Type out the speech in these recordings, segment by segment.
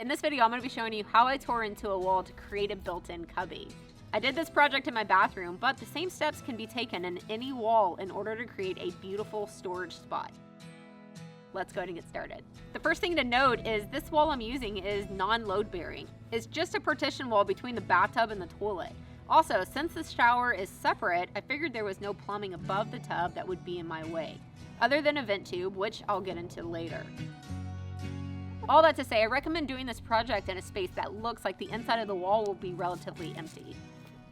In this video, I'm going to be showing you how I tore into a wall to create a built-in cubby. I did this project in my bathroom, but the same steps can be taken in any wall in order to create a beautiful storage spot. Let's go ahead and get started. The first thing to note is this wall I'm using is non-load bearing. It's just a partition wall between the bathtub and the toilet. Also, since the shower is separate, I figured there was no plumbing above the tub that would be in my way, other than a vent tube, which I'll get into later. All that to say, I recommend doing this project in a space that looks like the inside of the wall will be relatively empty.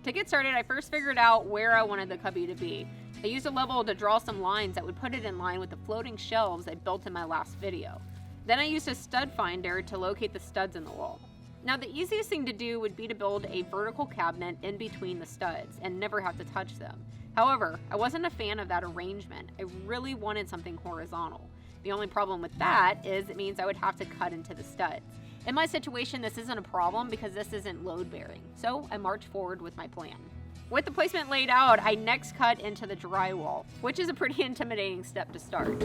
To get started, I first figured out where I wanted the cubby to be. I used a level to draw some lines that would put it in line with the floating shelves I built in my last video. Then I used a stud finder to locate the studs in the wall. Now the easiest thing to do would be to build a vertical cabinet in between the studs and never have to touch them. However, I wasn't a fan of that arrangement. I really wanted something horizontal. The only problem with that is it means I would have to cut into the studs. In my situation, this isn't a problem because this isn't load bearing, so I marched forward with my plan. With the placement laid out, I next cut into the drywall, which is a pretty intimidating step to start.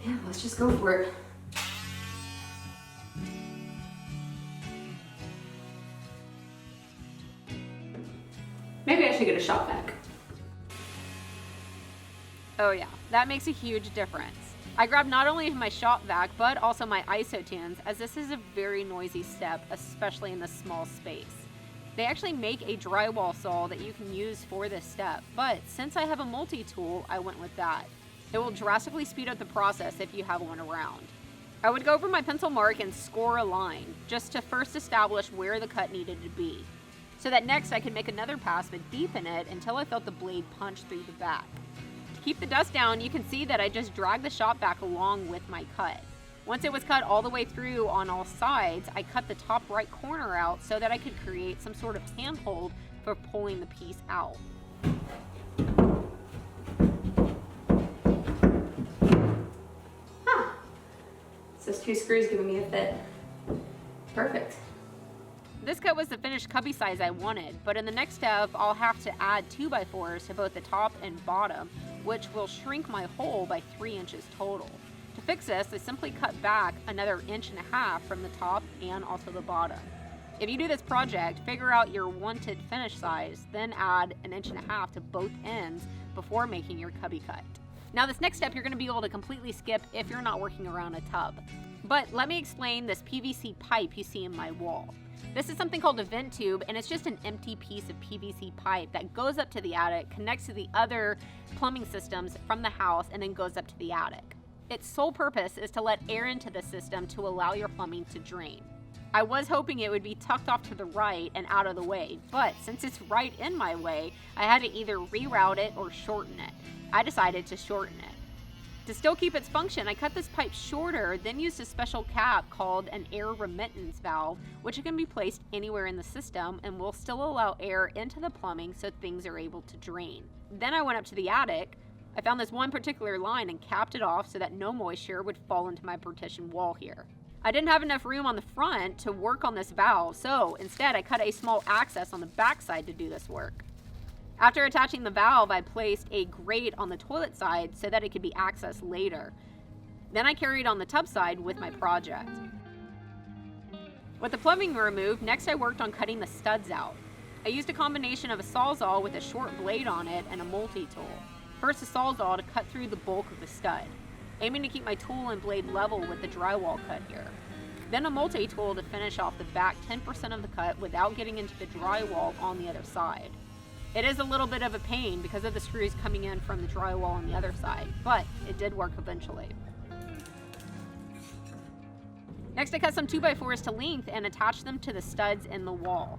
Yeah, let's just go for it. Maybe I should get a shop vac. Oh yeah, that makes a huge difference. I grabbed not only my shop vac, but also my ISO tins, as this is a very noisy step, especially in this small space. They actually make a drywall saw that you can use for this step, but since I have a multi-tool, I went with that. It will drastically speed up the process if you have one around. I would go over my pencil mark and score a line, just to first establish where the cut needed to be, so that next I could make another pass but deepen it until I felt the blade punch through the back. To keep the dust down, you can see that I just dragged the shop vac along with my cut. Once it was cut all the way through on all sides, I cut the top right corner out so that I could create some sort of handhold for pulling the piece out. Huh. It's those two screws giving me a fit. Perfect. This cut was the finished cubby size I wanted, but in the next step, I'll have to add 2x4s to both the top and bottom, which will shrink my hole by 3 inches total. To fix this, I simply cut back another 1.5 inches from the top and also the bottom. If you do this project, figure out your wanted finish size, then add 1.5 inches to both ends before making your cubby cut. Now this next step you're going to be able to completely skip if you're not working around a tub. But let me explain this PVC pipe you see in my wall. This is something called a vent tube, and it's just an empty piece of PVC pipe that goes up to the attic, connects to the other plumbing systems from the house, and then goes up to the attic. Its sole purpose is to let air into the system to allow your plumbing to drain. I was hoping it would be tucked off to the right and out of the way, but since it's right in my way, I had to either reroute it or shorten it. I decided to shorten it. To still keep its function, I cut this pipe shorter, then used a special cap called an air remittance valve, which can be placed anywhere in the system and will still allow air into the plumbing so things are able to drain. Then I went up to the attic. I found this one particular line and capped it off so that no moisture would fall into my partition wall here. I didn't have enough room on the front to work on this valve, so instead I cut a small access on the back side to do this work. After attaching the valve, I placed a grate on the toilet side so that it could be accessed later. Then I carried on the tub side with my project. With the plumbing removed, next I worked on cutting the studs out. I used a combination of a sawzall with a short blade on it and a multi-tool. First a sawzall to cut through the bulk of the stud, aiming to keep my tool and blade level with the drywall cut here. Then a multi-tool to finish off the back 10% of the cut without getting into the drywall on the other side. It is a little bit of a pain because of the screws coming in from the drywall on the other side, but it did work eventually. Next I cut some 2x4s to length and attached them to the studs in the wall.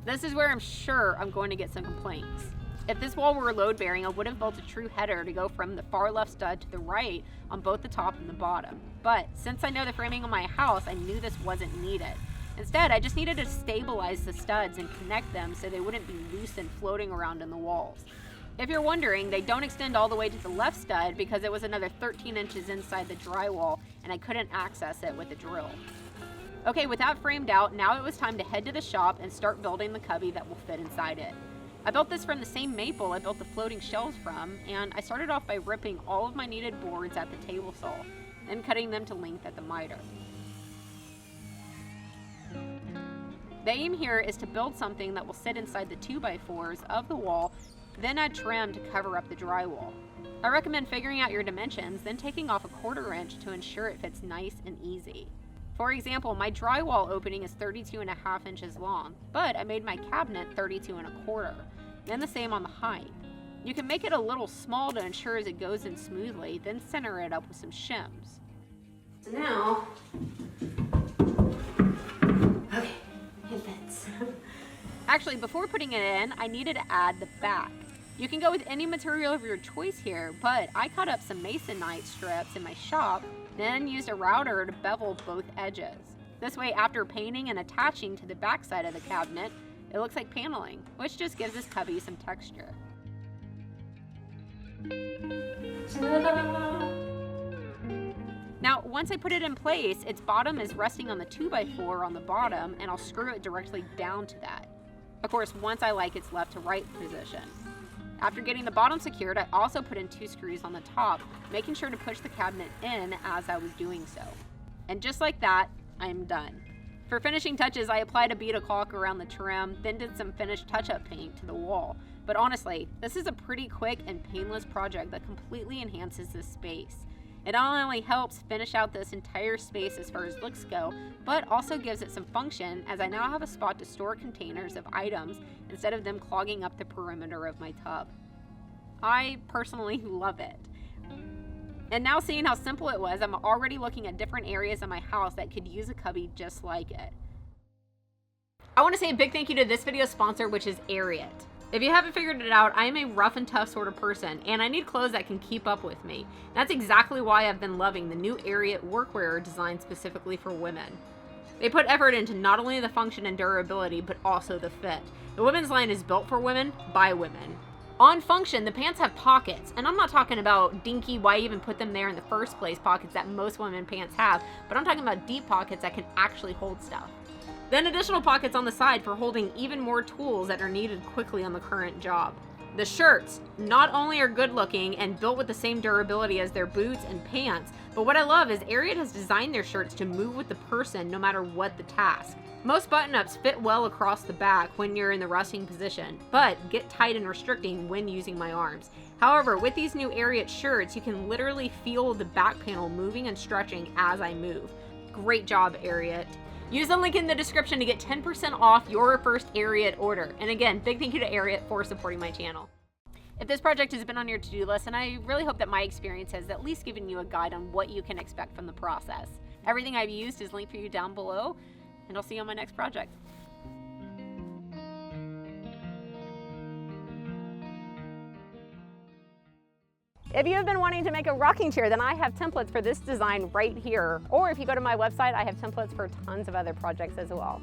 This is where I'm sure I'm going to get some complaints. If this wall were load bearing, I would have built a true header to go from the far left stud to the right on both the top and the bottom. But since I know the framing on my house, I knew this wasn't needed. Instead, I just needed to stabilize the studs and connect them so they wouldn't be loose and floating around in the walls. If you're wondering, they don't extend all the way to the left stud because it was another 13 inches inside the drywall and I couldn't access it with a drill. Okay, with that framed out, now it was time to head to the shop and start building the cubby that will fit inside it. I built this from the same maple I built the floating shelves from, and I started off by ripping all of my needed boards at the table saw, then cutting them to length at the miter. The aim here is to build something that will sit inside the 2x4s of the wall, then add trim to cover up the drywall. I recommend figuring out your dimensions, then taking off a 1/4 inch to ensure it fits nice and easy. For example, my drywall opening is 32.5 inches long, but I made my cabinet 32.25, then the same on the height. You can make it a little small to ensure as it goes in smoothly, then center it up with some shims. So now, okay, it fits. Actually, before putting it in, I needed to add the back. You can go with any material of your choice here, but I cut up some masonite strips in my shop, then used a router to bevel both edges. This way, after painting and attaching to the back side of the cabinet, it looks like paneling, which just gives this cubby some texture. Now, once I put it in place, its bottom is resting on the 2x4 on the bottom, and I'll screw it directly down to that. Of course, once I like its left to right position. After getting the bottom secured, I also put in 2 screws on the top, making sure to push the cabinet in as I was doing so. And just like that, I'm done. For finishing touches, I applied a bead of caulk around the trim, then did some finished touch-up paint to the wall. But honestly, this is a pretty quick and painless project that completely enhances this space. It not only helps finish out this entire space as far as looks go, but also gives it some function, as I now have a spot to store containers of items instead of them clogging up the perimeter of my tub. I personally love it. And now seeing how simple it was, I'm already looking at different areas of my house that could use a cubby just like it. I want to say a big thank you to this video's sponsor, which is Rerouting. If you haven't figured it out, I am a rough and tough sort of person, and I need clothes that can keep up with me. That's exactly why I've been loving the new Rerouting workwear designed specifically for women. They put effort into not only the function and durability, but also the fit. The women's line is built for women, by women. On function, the pants have pockets, and I'm not talking about dinky, why even put them there in the first place pockets that most women pants have, but I'm talking about deep pockets that can actually hold stuff. Then additional pockets on the side for holding even more tools that are needed quickly on the current job. The shirts not only are good looking and built with the same durability as their boots and pants, but what I love is Rerouting has designed their shirts to move with the person no matter what the task. Most button-ups fit well across the back when you're in the resting position, but get tight and restricting when using my arms. However, with these new Rerouting shirts, you can literally feel the back panel moving and stretching as I move. Great job, Rerouting. Use the link in the description to get 10% off your first Rerouting order. And again, big thank you to Rerouting for supporting my channel. If this project has been on your to-do list, and I really hope that my experience has at least given you a guide on what you can expect from the process. Everything I've used is linked for you down below, and I'll see you on my next project. If you have been wanting to make a rocking chair, then I have templates for this design right here. Or if you go to my website, I have templates for tons of other projects as well.